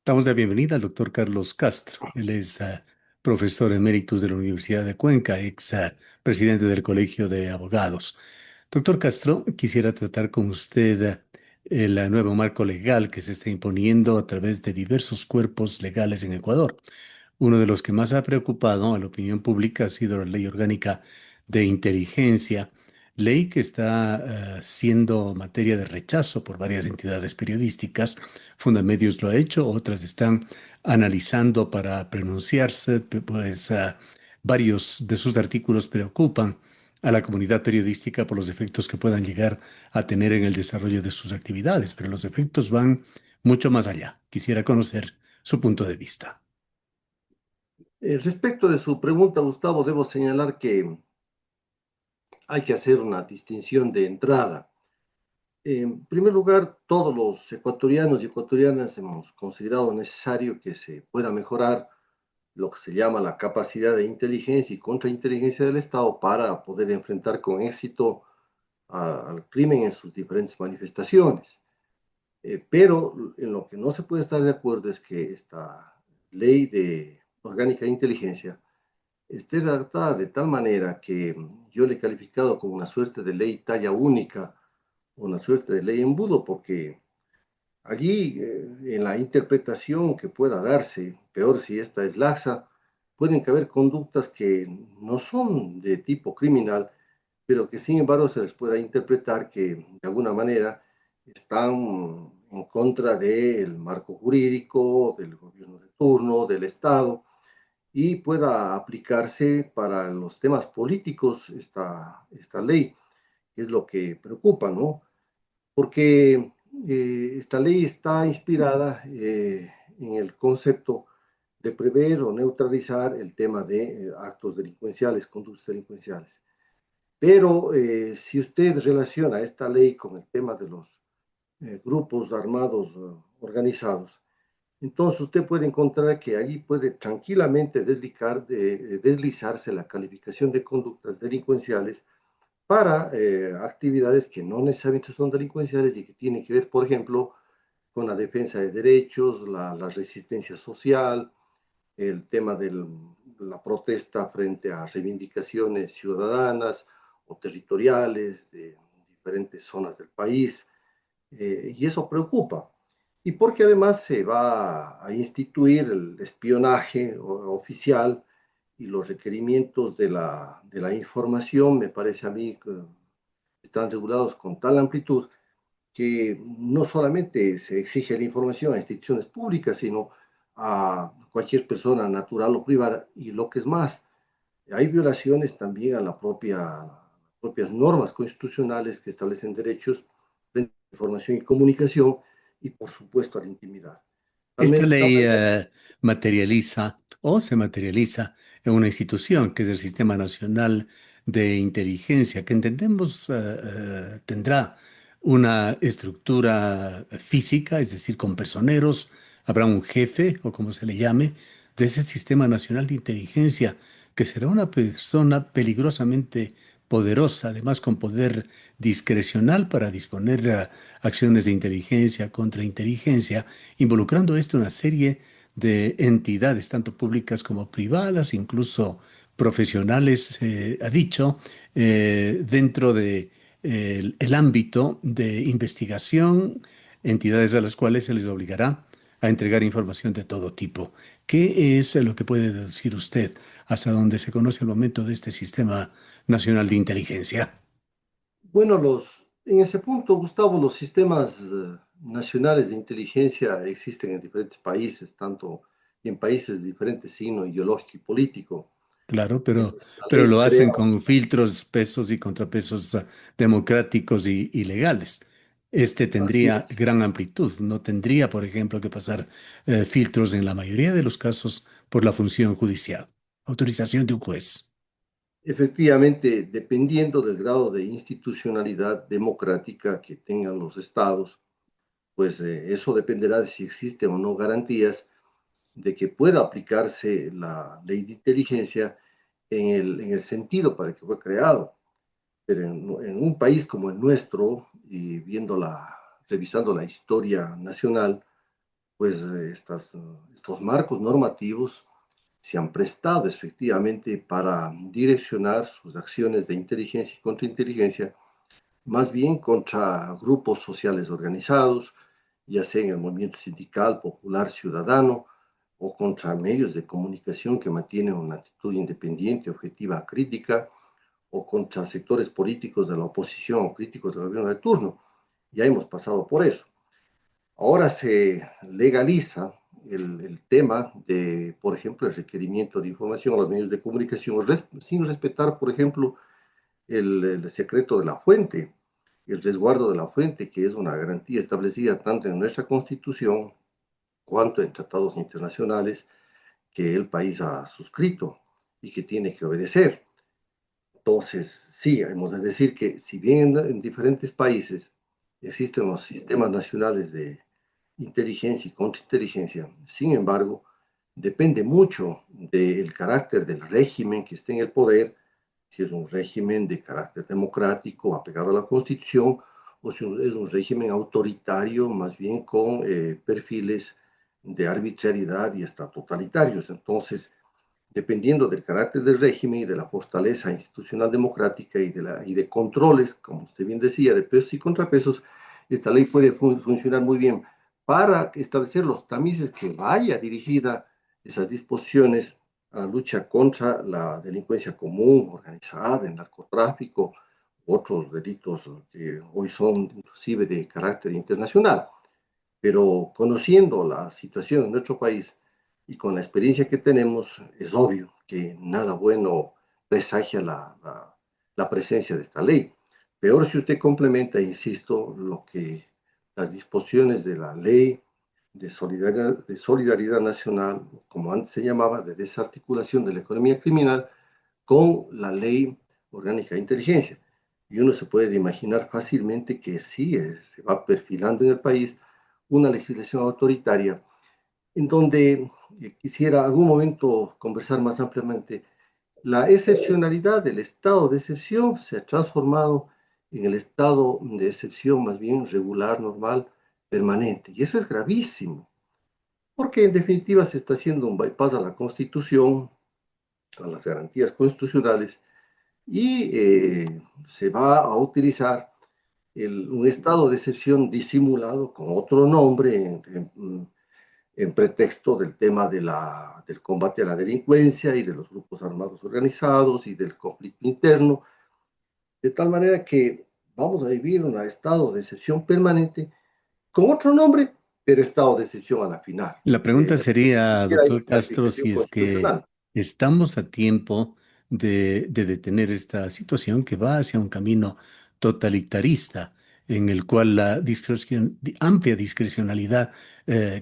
Damos la bienvenida al doctor Carlos Castro. Él es profesor eméritus de la Universidad de Cuenca, ex presidente del Colegio de Abogados. Doctor Castro, quisiera tratar con usted el nuevo marco legal que se está imponiendo a través de diversos cuerpos legales en Ecuador. Uno de los que más ha preocupado a la opinión pública ha sido la Ley Orgánica de Inteligencia, ley que está siendo materia de rechazo por varias entidades periodísticas. Fundamedios lo ha hecho, otras están analizando para pronunciarse, pues varios de sus artículos preocupan a la comunidad periodística por los efectos que puedan llegar a tener en el desarrollo de sus actividades, pero los efectos van mucho más allá. Quisiera conocer su punto de vista. Respecto de su pregunta, Gustavo, debo señalar que hay que hacer una distinción de entrada. En primer lugar, todos los ecuatorianos y ecuatorianas hemos considerado necesario que se pueda mejorar lo que se llama la capacidad de inteligencia y contrainteligencia del Estado para poder enfrentar con éxito al crimen en sus diferentes manifestaciones. Pero en lo que no se puede estar de acuerdo es que esta ley de orgánica de inteligencia esté redactada de tal manera que yo le he calificado como una suerte de ley talla única, una suerte de ley embudo, porque allí en la interpretación que pueda darse, peor si esta es laxa, pueden caber conductas que no son de tipo criminal, pero que sin embargo se les pueda interpretar que de alguna manera están en contra del marco jurídico, del gobierno de turno, del Estado, y pueda aplicarse para los temas políticos esta ley, que es lo que preocupa, ¿no? Porque esta ley está inspirada en el concepto de prever o neutralizar el tema de actos delincuenciales, conductas delincuenciales. Pero si usted relaciona esta ley con el tema de los grupos armados organizados, entonces usted puede encontrar que allí puede tranquilamente deslizarse la calificación de conductas delincuenciales para actividades que no necesariamente son delincuenciales y que tienen que ver, por ejemplo, con la defensa de derechos, la resistencia social, el tema de la protesta frente a reivindicaciones ciudadanas o territoriales de diferentes zonas del país, y eso preocupa. Y porque además se va a instituir el espionaje oficial y los requerimientos de la información, me parece a mí que están regulados con tal amplitud que no solamente se exige la información a instituciones públicas, sino a cualquier persona natural o privada, y lo que es más, hay violaciones también a las propias normas constitucionales que establecen derechos de información y comunicación y, por supuesto, a la intimidad. Esta Tal ley manera, materializa o se materializa en una institución que es el Sistema Nacional de Inteligencia, que entendemos tendrá una estructura física, es decir, con personeros, habrá un jefe o como se le llame, de ese Sistema Nacional de Inteligencia, que será una persona peligrosamente poderosa, además con poder discrecional para disponer acciones de inteligencia, contrainteligencia, involucrando esto una serie de entidades, tanto públicas como privadas, incluso profesionales, ha dicho, dentro de el ámbito de investigación, entidades a las cuales se les obligará a entregar información de todo tipo. ¿Qué es lo que puede deducir usted hasta donde se conoce el momento de este Sistema Nacional de Inteligencia? bueno, en ese punto, Gustavo, los sistemas nacionales de inteligencia existen en diferentes países, tanto y en países de diferente signo ideológico y político. Claro, La pero ley lo crea. hacen con filtros, pesos y contrapesos democráticos y legales. Este Así tendría es. gran amplitud. No tendría, por ejemplo, que pasar filtros en la mayoría de los casos por la función judicial. Autorización de un juez. Efectivamente, dependiendo del grado de institucionalidad democrática que tengan los estados, pues eso dependerá de si existen o no garantías de que pueda aplicarse la ley de inteligencia en el sentido para el que fue creado. Pero en un país como el nuestro, y revisando la historia nacional, pues estos marcos normativos se han prestado efectivamente para direccionar sus acciones de inteligencia y contrainteligencia más bien contra grupos sociales organizados, ya sea en el movimiento sindical, popular, ciudadano, o contra medios de comunicación que mantienen una actitud independiente, objetiva, crítica, o contra sectores políticos de la oposición o críticos del gobierno de turno. Ya hemos pasado por eso. Ahora se legaliza el tema de, por ejemplo, el requerimiento de información a los medios de comunicación sin respetar, por ejemplo, el secreto de la fuente, el resguardo de la fuente, que es una garantía establecida tanto en nuestra Constitución cuanto en tratados internacionales que el país ha suscrito y que tiene que obedecer. Entonces, sí, hemos de decir que si bien en diferentes países existen los sistemas nacionales de inteligencia y contrainteligencia, sin embargo, depende mucho del carácter del régimen que esté en el poder, si es un régimen de carácter democrático, apegado a la Constitución, o si es un régimen autoritario, más bien con perfiles de arbitrariedad y hasta totalitarios. Entonces, dependiendo del carácter del régimen y de la fortaleza institucional democrática y de controles, como usted bien decía, de pesos y contrapesos, esta ley puede funcionar muy bien para establecer los tamices que vaya dirigida esas disposiciones a la lucha contra la delincuencia común, organizada, el narcotráfico, otros delitos que hoy son inclusive de carácter internacional. Pero conociendo la situación en nuestro país y con la experiencia que tenemos, es obvio que nada bueno presagia la presencia de esta ley. Peor si usted complementa, insisto, lo que las disposiciones de la ley de solidaridad nacional, como antes se llamaba, de desarticulación de la economía criminal, con la ley orgánica de inteligencia. Y uno se puede imaginar fácilmente que sí, se va perfilando en el país una legislación autoritaria, en donde quisiera algún momento conversar más ampliamente. La excepcionalidad del estado de excepción se ha transformado en el estado de excepción más bien regular, normal, permanente. Y eso es gravísimo, porque en definitiva se está haciendo un bypass a la Constitución, a las garantías constitucionales, y se va a utilizar un estado de excepción disimulado con otro nombre en pretexto del tema del combate a la delincuencia y de los grupos armados organizados y del conflicto interno, de tal manera que vamos a vivir un estado de excepción permanente con otro nombre, pero estado de excepción a la final. La pregunta Ni sería, siquiera hay doctor una Castro, calificación si es que constitucional. estamos a tiempo de detener esta situación que va hacia un camino totalitarista, en el cual la amplia discrecionalidad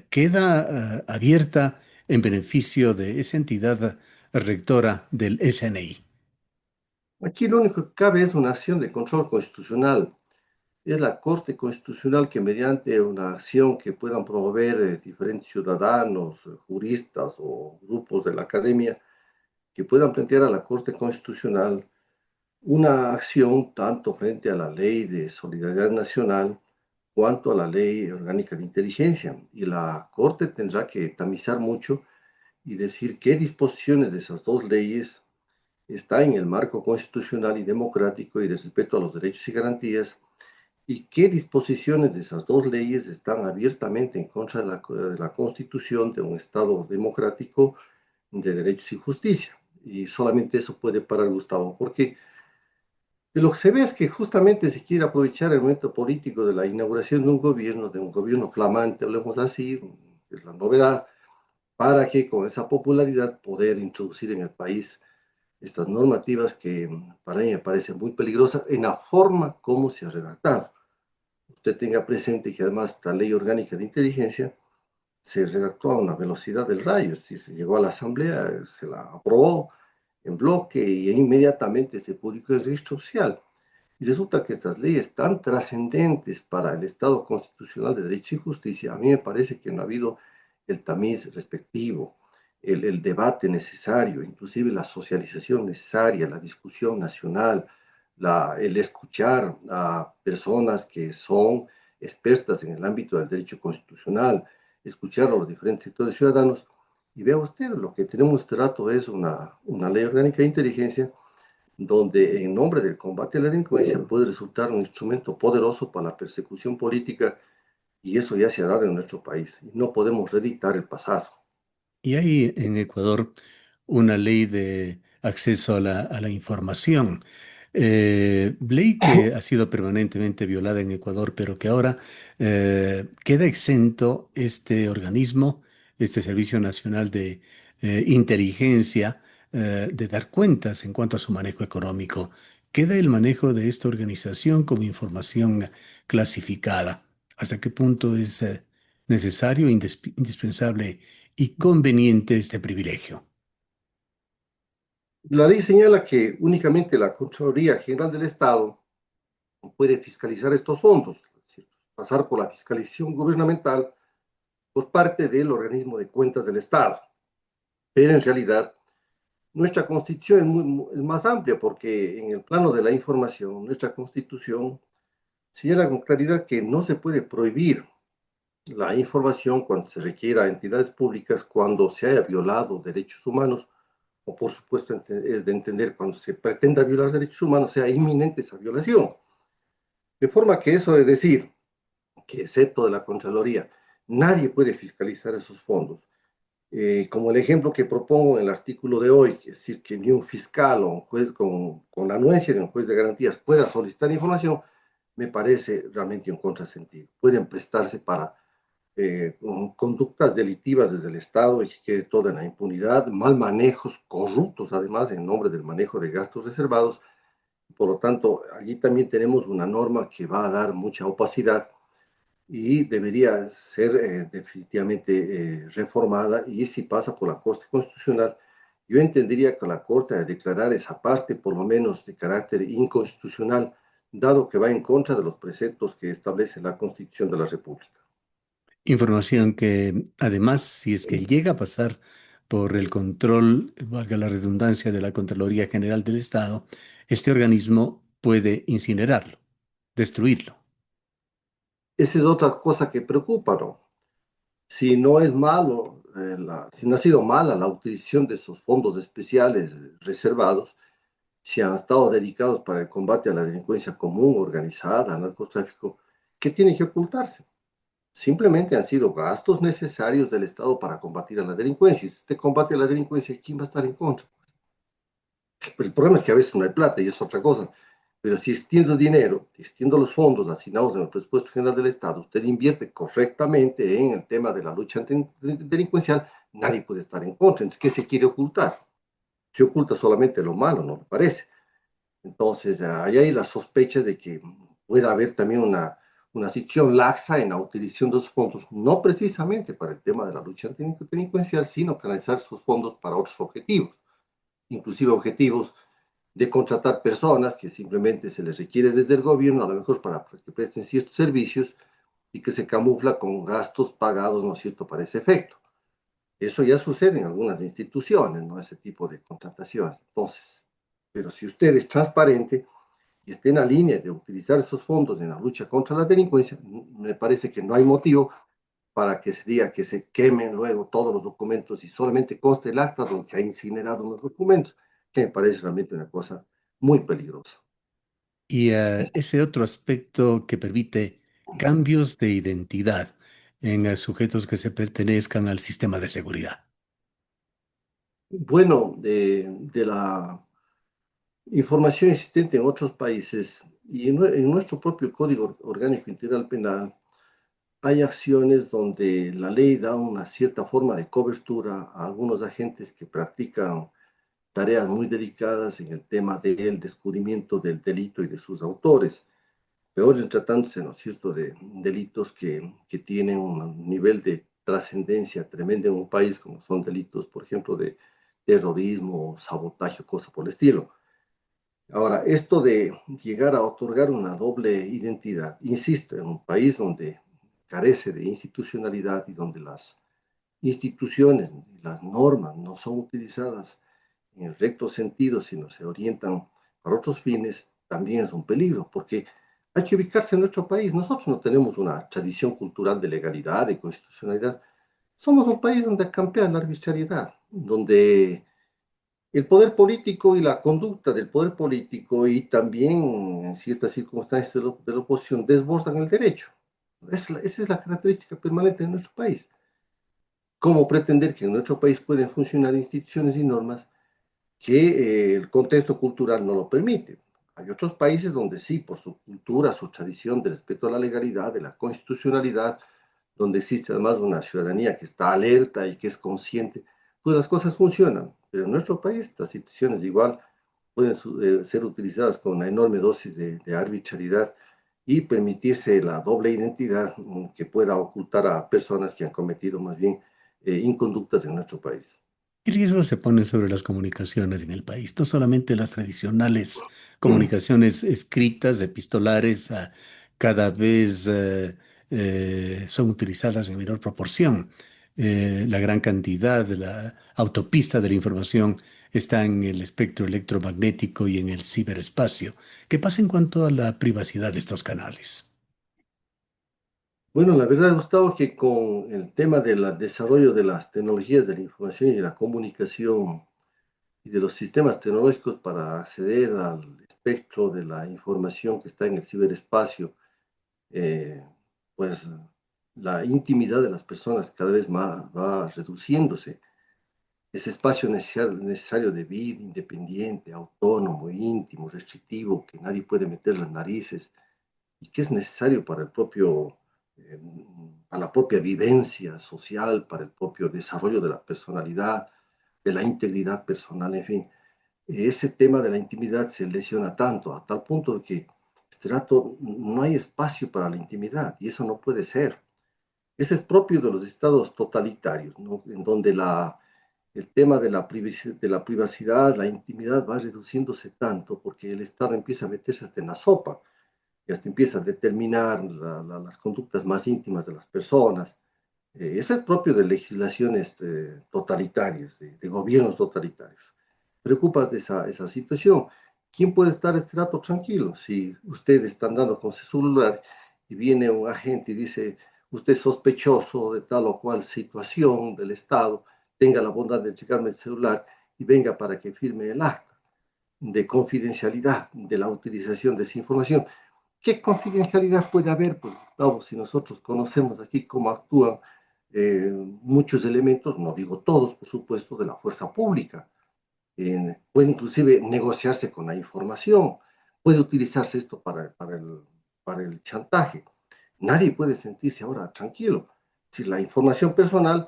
queda abierta en beneficio de esa entidad rectora del SNI. Aquí lo único que cabe es una acción de control constitucional. Es la Corte Constitucional que mediante una acción que puedan promover diferentes ciudadanos, juristas o grupos de la academia, que puedan plantear a la Corte Constitucional una acción tanto frente a la Ley de Solidaridad Nacional cuanto a la Ley Orgánica de Inteligencia. Y la Corte tendrá que tamizar mucho y decir qué disposiciones de esas dos leyes están en el marco constitucional y democrático y de respeto a los derechos y garantías, y qué disposiciones de esas dos leyes están abiertamente en contra de la Constitución de un Estado democrático de derechos y justicia. Y solamente eso puede parar, Gustavo, porque de lo que se ve es que justamente se quiere aprovechar el momento político de la inauguración de un gobierno flamante, hablemos así, es la novedad, para que con esa popularidad poder introducir en el país estas normativas que para mí me parecen muy peligrosas en la forma como se ha redactado. Usted tenga presente que además esta ley orgánica de inteligencia se redactó a una velocidad del rayo. Si se llegó a la Asamblea, se la aprobó en bloque y inmediatamente se publicó en el registro oficial. Y resulta que estas leyes tan trascendentes para el Estado constitucional de Derecho y Justicia, a mí me parece que no ha habido el tamiz respectivo, el debate necesario, inclusive la socialización necesaria, la discusión nacional, el escuchar a personas que son expertas en el ámbito del derecho constitucional, escuchar a los diferentes sectores ciudadanos y vea usted, lo que tenemos este rato es una ley orgánica de inteligencia donde en nombre del combate a la delincuencia puede resultar un instrumento poderoso para la persecución política y eso ya se ha dado en nuestro país y no podemos reeditar el pasado. Y hay en Ecuador una ley de acceso a la información, ley que ha sido permanentemente violada en Ecuador, pero que ahora queda exento este organismo, este Servicio Nacional de Inteligencia, de dar cuentas en cuanto a su manejo económico. Queda el manejo de esta organización como información clasificada. ¿Hasta qué punto es necesario, indispensable y conveniente este privilegio? La ley señala que únicamente la Contraloría General del Estado puede fiscalizar estos fondos, es decir, pasar por la fiscalización gubernamental por parte del organismo de cuentas del Estado. Pero en realidad nuestra constitución es más amplia porque en el plano de la información, nuestra constitución señala con claridad que no se puede prohibir la información cuando se requiera a entidades públicas cuando se haya violado derechos humanos o por supuesto es de entender cuando se pretenda violar derechos humanos sea inminente esa violación. De forma que eso de decir que excepto de la Contraloría nadie puede fiscalizar esos fondos, como el ejemplo que propongo en el artículo de hoy, es decir, que ni un fiscal o un juez con la anuencia de un juez de garantías pueda solicitar información, me parece realmente un contrasentido. Pueden prestarse para conductas delictivas desde el Estado y que quede toda en la impunidad, mal manejos corruptos, además, en nombre del manejo de gastos reservados. Por lo tanto, allí también tenemos una norma que va a dar mucha opacidad y debería ser definitivamente reformada y si pasa por la Corte Constitucional, yo entendería que la Corte de declarar esa parte por lo menos de carácter inconstitucional, dado que va en contra de los preceptos que establece la Constitución de la República. Información que además, si es que llega a pasar por el control, valga la redundancia, de la Contraloría General del Estado, este organismo puede incinerarlo, destruirlo. Esa es otra cosa que preocupa, ¿no? Si no es malo, si no ha sido mala la utilización de esos fondos especiales reservados, si han estado dedicados para el combate a la delincuencia común, organizada, al narcotráfico, ¿qué tiene que ocultarse? Simplemente han sido gastos necesarios del Estado para combatir a la delincuencia. Si usted combate a la delincuencia, ¿quién va a estar en contra? Pero el problema es que a veces no hay plata y es otra cosa. Pero si extiendo dinero, si extiendo los fondos asignados en el presupuesto general del Estado, usted invierte correctamente en el tema de la lucha delincuencial, nadie puede estar en contra. Entonces, ¿qué se quiere ocultar? Se oculta solamente lo malo, ¿no le parece? Entonces, ahí hay la sospecha de que pueda haber también una situación laxa en la utilización de esos fondos, no precisamente para el tema de la lucha delincuencial, sino canalizar esos fondos para otros objetivos, inclusive objetivos de contratar personas que simplemente se les requiere desde el gobierno, a lo mejor para que presten ciertos servicios y que se camufla con gastos pagados, ¿no es cierto?, para ese efecto. Eso ya sucede en algunas instituciones, ¿no? Ese tipo de contrataciones. Entonces, pero si usted es transparente y esté en la línea de utilizar esos fondos en la lucha contra la delincuencia, me parece que no hay motivo para que se diga que se quemen luego todos los documentos y solamente conste el acta donde ha incinerado los documentos, que me parece realmente una cosa muy peligrosa. Y ese otro aspecto que permite cambios de identidad en sujetos que se pertenezcan al sistema de seguridad. Bueno, de la información existente en otros países y en nuestro propio Código Orgánico Integral Penal, hay acciones donde la ley da una cierta forma de cobertura a algunos agentes que practican tareas muy dedicadas en el tema del descubrimiento del delito y de sus autores. Peor en tratándose, ¿no es cierto?, de delitos que tienen un nivel de trascendencia tremenda en un país, como son delitos, por ejemplo, de terrorismo, sabotaje, cosas por el estilo. Ahora, esto de llegar a otorgar una doble identidad, insisto, en un país donde carece de institucionalidad y donde las instituciones y las normas no son utilizadas en el recto sentido, sino se orientan para otros fines, también es un peligro, porque hay que ubicarse en nuestro país. Nosotros no tenemos una tradición cultural de legalidad, de constitucionalidad. Somos un país donde campea la arbitrariedad, donde el poder político y la conducta del poder político y también en ciertas circunstancias de la oposición desbordan el derecho. Esa es la característica permanente de nuestro país. ¿Cómo pretender que en nuestro país pueden funcionar instituciones y normas que el contexto cultural no lo permite? Hay otros países donde sí, por su cultura, su tradición de respeto a la legalidad, de la constitucionalidad, donde existe además una ciudadanía que está alerta y que es consciente, pues las cosas funcionan. Pero en nuestro país las situaciones igual pueden ser utilizadas con una enorme dosis de arbitrariedad y permitirse la doble identidad que pueda ocultar a personas que han cometido más bien inconductas en nuestro país. ¿Qué riesgos se ponen sobre las comunicaciones en el país? No solamente las tradicionales comunicaciones escritas, epistolares, cada vez son utilizadas en menor proporción. La gran cantidad de la autopista de la información está en el espectro electromagnético y en el ciberespacio. ¿Qué pasa en cuanto a la privacidad de estos canales? Bueno, la verdad, Gustavo, que con el tema del desarrollo de las tecnologías de la información y de la comunicación y de los sistemas tecnológicos para acceder al espectro de la información que está en el ciberespacio, eh, pues la intimidad de las personas cada vez más va reduciéndose. Ese espacio necesario de vida independiente, autónomo, íntimo, restrictivo, que nadie puede meter las narices y que es necesario para el propio, eh, para la propia vivencia social, para el propio desarrollo de la personalidad, de la integridad personal, en fin. Ese tema de la intimidad se lesiona tanto, a tal punto de que este rato no hay espacio para la intimidad y eso no puede ser. Ese es propio de los estados totalitarios, ¿no? En donde el tema de la privacidad, la intimidad va reduciéndose tanto porque el Estado empieza a meterse hasta en la sopa y hasta empieza a determinar las conductas más íntimas de las personas. Eso es propio de legislaciones totalitarias, de gobiernos totalitarios. Preocupa de esa situación. ¿Quién puede estar este rato tranquilo? Si usted está andando con su celular y viene un agente y dice, usted es sospechoso de tal o cual situación del Estado, tenga la bondad de checarme el celular y venga para que firme el acta de confidencialidad de la utilización de esa información. ¿Qué confidencialidad puede haber? Pues, Gustavo, si nosotros conocemos aquí cómo actúan muchos elementos, no digo todos, por supuesto, de la fuerza pública. Puede inclusive negociarse con la información, puede utilizarse esto para el chantaje. Nadie puede sentirse ahora tranquilo. Si la información personal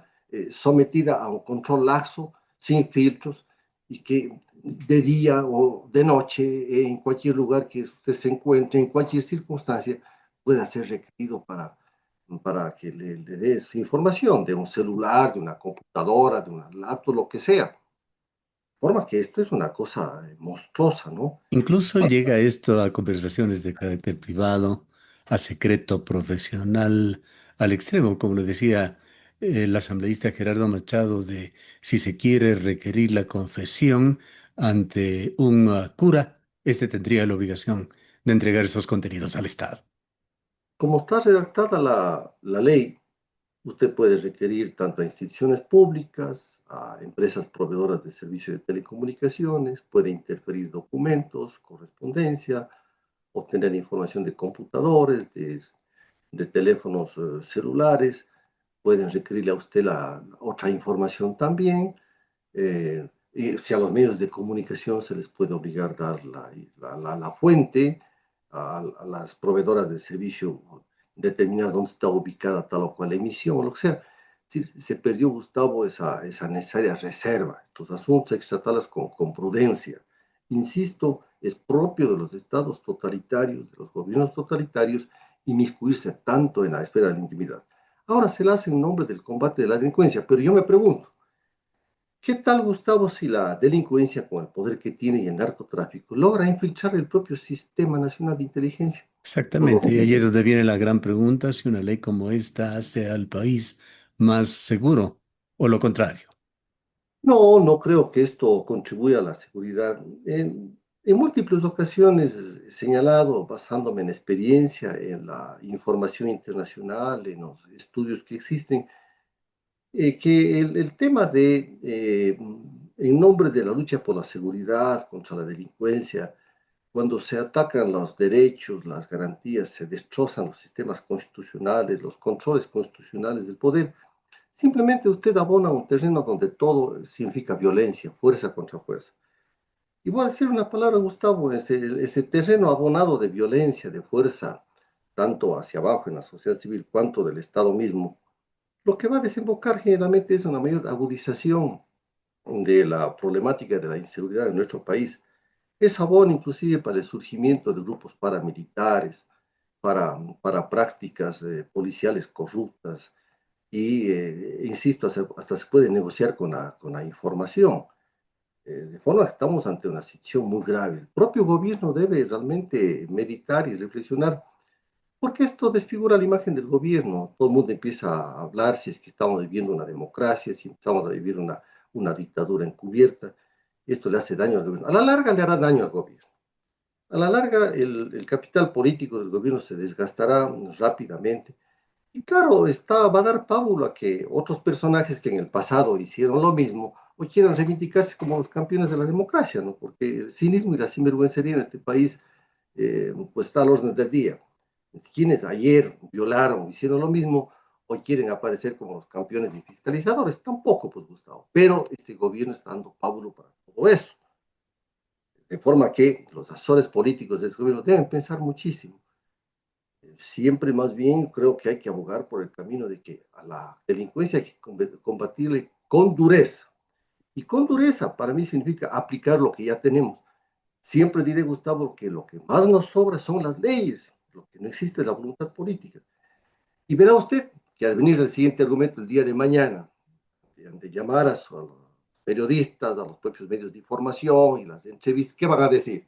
sometida a un control laxo, sin filtros, y que de día o de noche, en cualquier lugar que usted se encuentre, en cualquier circunstancia, pueda ser requerido para que le dé su información de un celular, de una computadora, de una laptop, lo que sea. Forma que esto es una cosa monstruosa, ¿no? Incluso llega esto a conversaciones de carácter privado, a secreto profesional, al extremo, como le decía el asambleísta Gerardo Machado, de si se quiere requerir la confesión ante un cura, este tendría la obligación de entregar esos contenidos al Estado. Como está redactada la ley, usted puede requerir tanto a instituciones públicas, a empresas proveedoras de servicios de telecomunicaciones, puede interferir documentos, correspondencia, obtener información de computadores, de teléfonos celulares, pueden requerirle a usted la otra información también. Y si a los medios de comunicación se les puede obligar a dar la fuente, a las proveedoras de servicio determinar dónde está ubicada tal o cual emisión, o lo que sea. Sí, se perdió, Gustavo, esa necesaria reserva. Estos asuntos hay que tratarlos con prudencia. Insisto, es propio de los estados totalitarios, de los gobiernos totalitarios, inmiscuirse tanto en la esfera de la intimidad. Ahora se le hace en nombre del combate de la delincuencia, pero yo me pregunto, ¿qué tal, Gustavo, si la delincuencia, con el poder que tiene y el narcotráfico, logra infiltrar el propio Sistema Nacional de Inteligencia? Exactamente, y ahí es donde viene la gran pregunta si una ley como esta hace al país más seguro o lo contrario. No, no creo que esto contribuya a la seguridad. En múltiples ocasiones he señalado, basándome en experiencia, en la información internacional, en los estudios que existen, que el tema de, en nombre de la lucha por la seguridad, contra la delincuencia, cuando se atacan los derechos, las garantías, se destrozan los sistemas constitucionales, los controles constitucionales del poder, simplemente usted abona un terreno donde todo significa violencia, fuerza contra fuerza. Y voy a decir una palabra, Gustavo, ese terreno abonado de violencia, de fuerza, tanto hacia abajo en la sociedad civil cuanto del Estado mismo, lo que va a desembocar generalmente es una mayor agudización de la problemática de la inseguridad en nuestro país. Es abono inclusive para el surgimiento de grupos paramilitares, para prácticas policiales corruptas y, insisto, hasta se puede negociar con la información. De forma que estamos ante una situación muy grave. El propio gobierno debe realmente meditar y reflexionar porque esto desfigura la imagen del gobierno. Todo el mundo empieza a hablar si es que estamos viviendo una democracia, si estamos a vivir una dictadura encubierta. Esto le hace daño al gobierno. A la larga le hará daño al gobierno. A la larga el capital político del gobierno se desgastará rápidamente. Y claro, va a dar pábulo a que otros personajes que en el pasado hicieron lo mismo hoy quieran reivindicarse como los campeones de la democracia, ¿no? Porque el cinismo y la sinvergüencería en este país pues está al orden del día. Quienes ayer violaron, hicieron lo mismo, hoy quieren aparecer como los campeones y fiscalizadores. Tampoco, pues, Gustavo. Pero este gobierno está dando pábulo para todo eso. De forma que los asesores políticos de este gobierno deben pensar muchísimo. Siempre más bien creo que hay que abogar por el camino de que a la delincuencia hay que combatirle con dureza. Y con dureza para mí significa aplicar lo que ya tenemos. Siempre diré, Gustavo, que lo que más nos sobra son las leyes, lo que no existe es la voluntad política. Y verá usted que al venir el siguiente argumento el día de mañana, de llamar a los periodistas, a los propios medios de información y las entrevistas, ¿qué van a decir?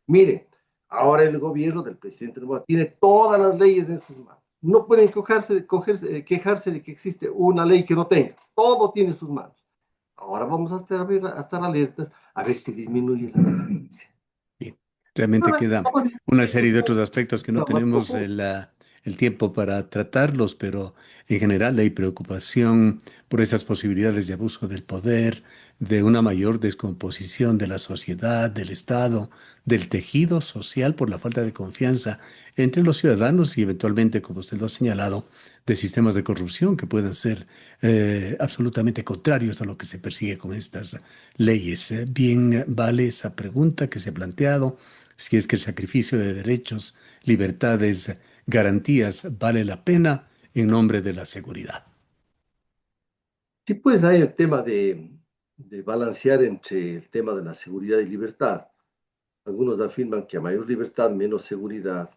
Mire, ahora el gobierno del presidente Novoa tiene todas las leyes en sus manos. No pueden quejarse de que existe una ley que no tenga. Todo tiene en sus manos. Ahora vamos a estar alertas a ver si disminuye la violencia. Bien. Realmente queda una serie de otros aspectos que no Más tenemos profundo. el tiempo para tratarlos, pero en general hay preocupación por esas posibilidades de abuso del poder, de una mayor descomposición de la sociedad, del Estado, del tejido social por la falta de confianza entre los ciudadanos y eventualmente, como usted lo ha señalado, de sistemas de corrupción que pueden ser absolutamente contrarios a lo que se persigue con estas leyes. Bien vale esa pregunta que se ha planteado, si es que el sacrificio de derechos, libertades, garantías vale la pena en nombre de la seguridad. Sí, pues hay el tema de balancear entre el tema de la seguridad y libertad. Algunos afirman que a mayor libertad, menos seguridad,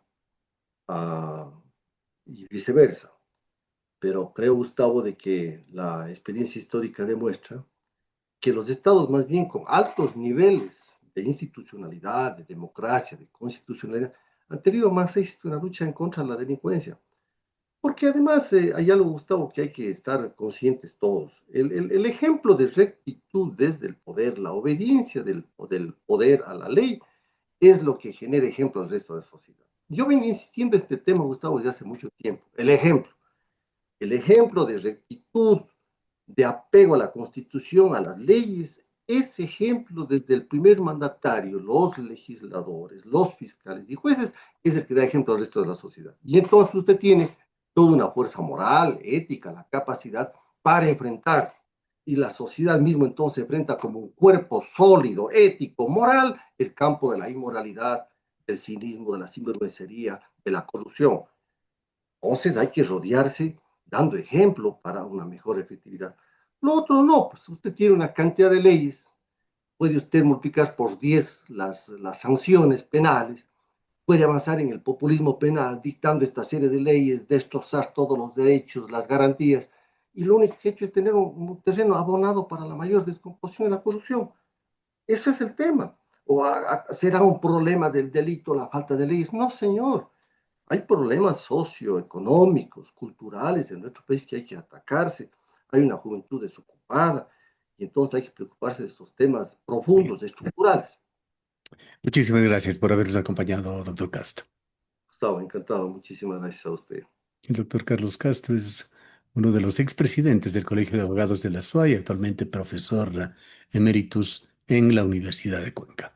ah, y viceversa. Pero creo, Gustavo, de que la experiencia histórica demuestra que los estados más bien con altos niveles de institucionalidad, de democracia, de constitucionalidad, han tenido más éxito en la lucha en contra de la delincuencia. Porque además hay algo, Gustavo, que hay que estar conscientes todos. El ejemplo de rectitud desde el poder, la obediencia del poder a la ley, es lo que genera ejemplo al resto de la sociedad. Yo vengo insistiendo en este tema, Gustavo, desde hace mucho tiempo. El ejemplo de rectitud, de apego a la Constitución, a las leyes, ese ejemplo desde el primer mandatario, los legisladores, los fiscales y jueces, es el que da ejemplo al resto de la sociedad. Y entonces usted tiene toda una fuerza moral, ética, la capacidad para enfrentar. Y la sociedad mismo entonces se enfrenta como un cuerpo sólido, ético, moral, el campo de la inmoralidad, del cinismo, de la sinvergüencería, de la corrupción. Entonces hay que rodearse dando ejemplo para una mejor efectividad. Lo otro no, pues usted tiene una cantidad de leyes, puede usted multiplicar por 10 las sanciones penales, puede avanzar en el populismo penal, dictando esta serie de leyes, destrozar todos los derechos, las garantías, y lo único que ha hecho es tener un terreno abonado para la mayor descomposición y la corrupción. Eso es el tema. ¿O será un problema del delito, la falta de leyes? No, señor. Hay problemas socioeconómicos, culturales en nuestro país que hay que atacarse. Hay una juventud desocupada y entonces hay que preocuparse de estos temas Bien. profundos, estructurales. Muchísimas gracias por habernos acompañado, doctor Castro. Gustavo, encantado. Muchísimas gracias a usted. El doctor Carlos Castro es uno de los expresidentes del Colegio de Abogados de la SUA y actualmente profesor emeritus en la Universidad de Cuenca.